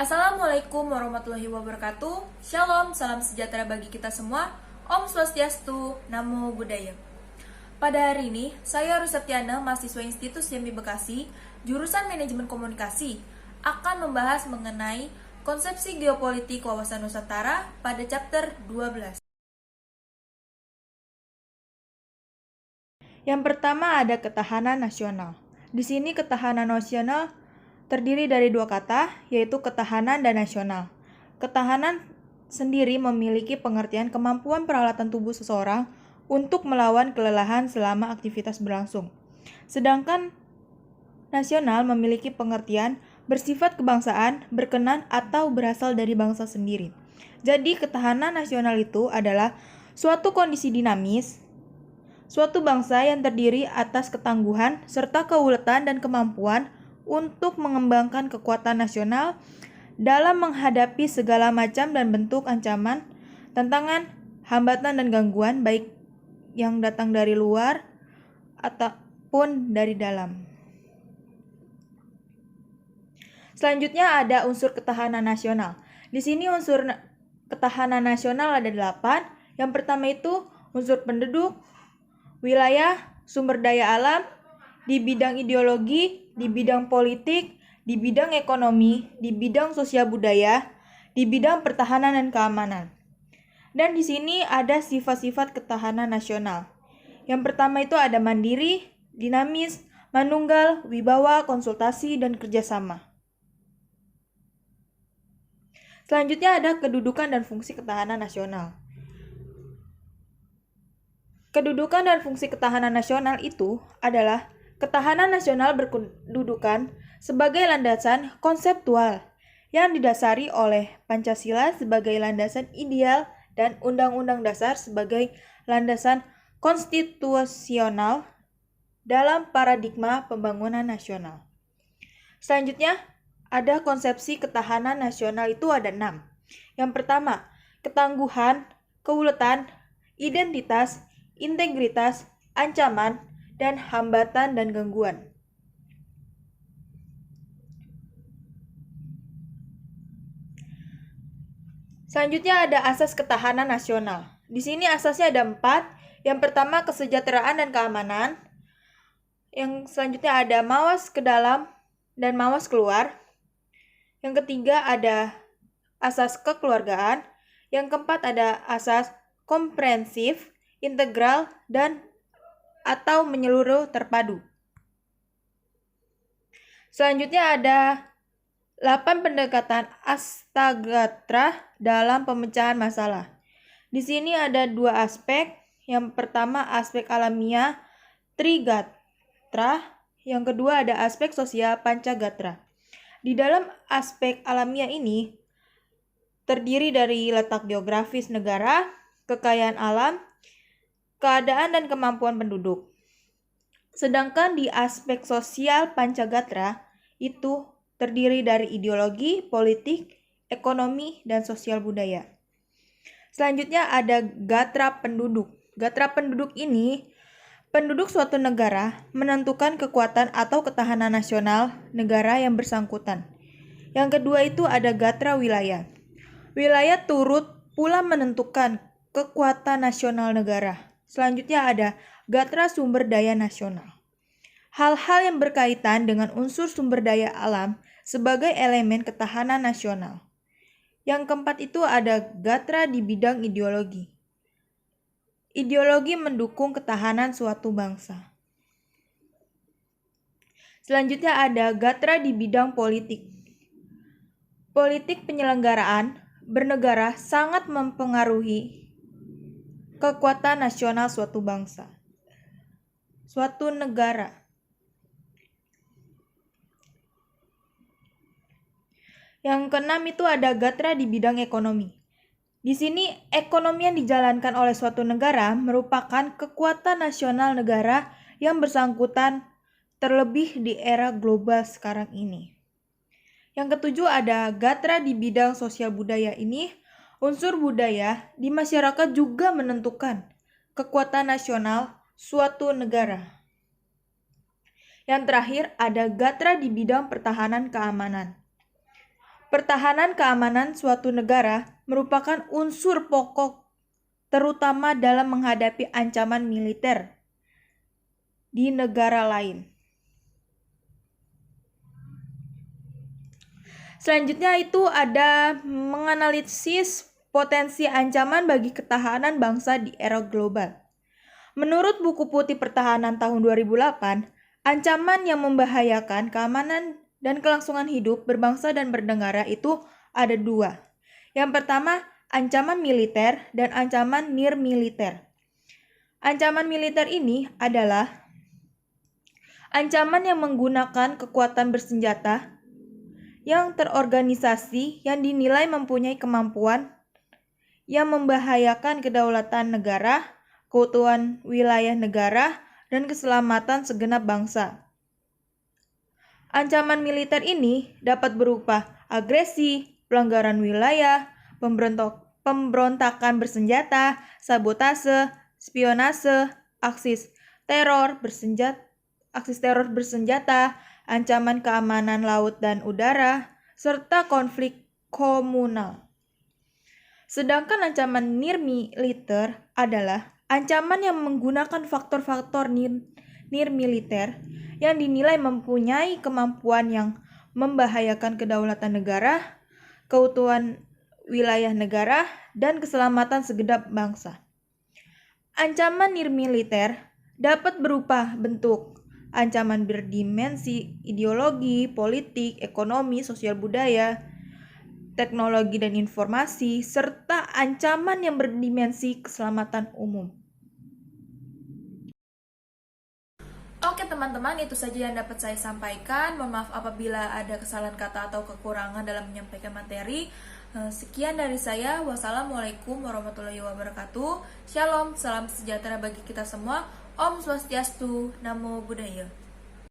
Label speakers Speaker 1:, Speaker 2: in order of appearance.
Speaker 1: Assalamualaikum warahmatullahi wabarakatuh. Shalom, salam sejahtera bagi kita semua. Om Swastiastu, Namo Buddhaya. Pada hari ini, saya Ruseptiana, mahasiswa Institut Semi Bekasi, jurusan Manajemen Komunikasi, akan membahas mengenai konsepsi geopolitik wawasan Nusantara pada chapter 12. Yang pertama ada ketahanan nasional. Di sini ketahanan nasional terdiri dari dua kata, yaitu ketahanan dan nasional. Ketahanan sendiri memiliki pengertian kemampuan peralatan tubuh seseorang untuk melawan kelelahan selama aktivitas berlangsung. Sedangkan nasional memiliki pengertian bersifat kebangsaan, berkenan, atau berasal dari bangsa sendiri. Jadi ketahanan nasional itu adalah suatu kondisi dinamis, suatu bangsa yang terdiri atas ketangguhan serta keuletan dan kemampuan untuk mengembangkan kekuatan nasional dalam menghadapi segala macam dan bentuk ancaman, tantangan, hambatan, dan gangguan baik yang datang dari luar ataupun dari dalam. Selanjutnya ada unsur ketahanan nasional. Di sini unsur ketahanan nasional ada 8. Yang pertama itu unsur penduduk, wilayah, sumber daya alam, di bidang ideologi, di bidang politik, di bidang ekonomi, di bidang sosial budaya, di bidang pertahanan dan keamanan. Dan di sini ada sifat-sifat ketahanan nasional. Yang pertama itu ada mandiri, dinamis, manunggal, wibawa, konsultasi, dan kerjasama. Selanjutnya ada kedudukan dan fungsi ketahanan nasional. Kedudukan dan fungsi ketahanan nasional itu adalah ketahanan nasional berkedudukan sebagai landasan konseptual yang didasari oleh Pancasila sebagai landasan ideal dan Undang-Undang Dasar sebagai landasan konstitusional dalam paradigma pembangunan nasional. Selanjutnya, ada konsepsi ketahanan nasional itu ada 6. Yang pertama, ketangguhan, keuletan, identitas, integritas, ancaman, dan hambatan dan gangguan. Selanjutnya ada asas ketahanan nasional. Di sini asasnya ada 4. Yang pertama kesejahteraan dan keamanan. Yang selanjutnya ada mawas ke dalam dan mawas keluar. Yang ketiga ada asas kekeluargaan. Yang keempat ada asas komprehensif, integral, dan atau menyeluruh terpadu. Selanjutnya ada 8 pendekatan Astagatra dalam pemecahan masalah. Di sini ada 2 aspek. Yang pertama aspek alamiah Trigatra, yang kedua ada aspek sosial Pancagatra. Di dalam aspek alamiah ini terdiri dari letak geografis negara, kekayaan alam, keadaan dan kemampuan penduduk. Sedangkan di aspek sosial Pancagatra itu terdiri dari ideologi, politik, ekonomi, dan sosial budaya. Selanjutnya ada gatra penduduk. Gatra penduduk ini, penduduk suatu negara menentukan kekuatan atau ketahanan nasional negara yang bersangkutan. Yang kedua itu ada gatra wilayah. Wilayah turut pula menentukan kekuatan nasional negara. Selanjutnya ada gatra sumber daya nasional. Hal-hal yang berkaitan dengan unsur sumber daya alam sebagai elemen ketahanan nasional. Yang keempat itu ada gatra di bidang ideologi. Ideologi mendukung ketahanan suatu bangsa. Selanjutnya ada gatra di bidang politik. Politik penyelenggaraan bernegara sangat mempengaruhi kekuatan nasional suatu bangsa, suatu negara. Yang keenam itu ada gatra di bidang ekonomi. Di sini ekonomi yang dijalankan oleh suatu negara merupakan kekuatan nasional negara yang bersangkutan terlebih di era global sekarang ini. Yang ketujuh ada gatra di bidang sosial budaya ini. Unsur budaya di masyarakat juga menentukan kekuatan nasional suatu negara. Yang terakhir ada gatra di bidang pertahanan keamanan. Pertahanan keamanan suatu negara merupakan unsur pokok terutama dalam menghadapi ancaman militer di negara lain. Selanjutnya itu ada menganalisis potensi ancaman bagi ketahanan bangsa di era global. Menurut buku putih pertahanan tahun 2008, ancaman yang membahayakan keamanan dan kelangsungan hidup berbangsa dan bernegara itu ada dua. Yang pertama, ancaman militer dan ancaman nirmiliter. Ancaman militer ini adalah ancaman yang menggunakan kekuatan bersenjata yang terorganisasi yang dinilai mempunyai kemampuan yang membahayakan kedaulatan negara, keutuhan wilayah negara, dan keselamatan segenap bangsa. Ancaman militer ini dapat berupa agresi, pelanggaran wilayah, pemberontakan bersenjata, sabotase, spionase, aksi teror bersenjata, ancaman keamanan laut dan udara, serta konflik komunal. Sedangkan ancaman nirmiliter adalah ancaman yang menggunakan faktor-faktor nirmiliter yang dinilai mempunyai kemampuan yang membahayakan kedaulatan negara, keutuhan wilayah negara, dan keselamatan segenap bangsa. Ancaman nirmiliter dapat berupa bentuk ancaman berdimensi ideologi, politik, ekonomi, sosial budaya, teknologi dan informasi, serta ancaman yang berdimensi keselamatan umum. Oke teman-teman, itu saja yang dapat saya sampaikan. Mohon maaf apabila ada kesalahan kata atau kekurangan dalam menyampaikan materi. Sekian dari saya. Wassalamualaikum warahmatullahi wabarakatuh. Shalom, salam sejahtera bagi kita semua. Om Swastiastu, Namo Buddhaya.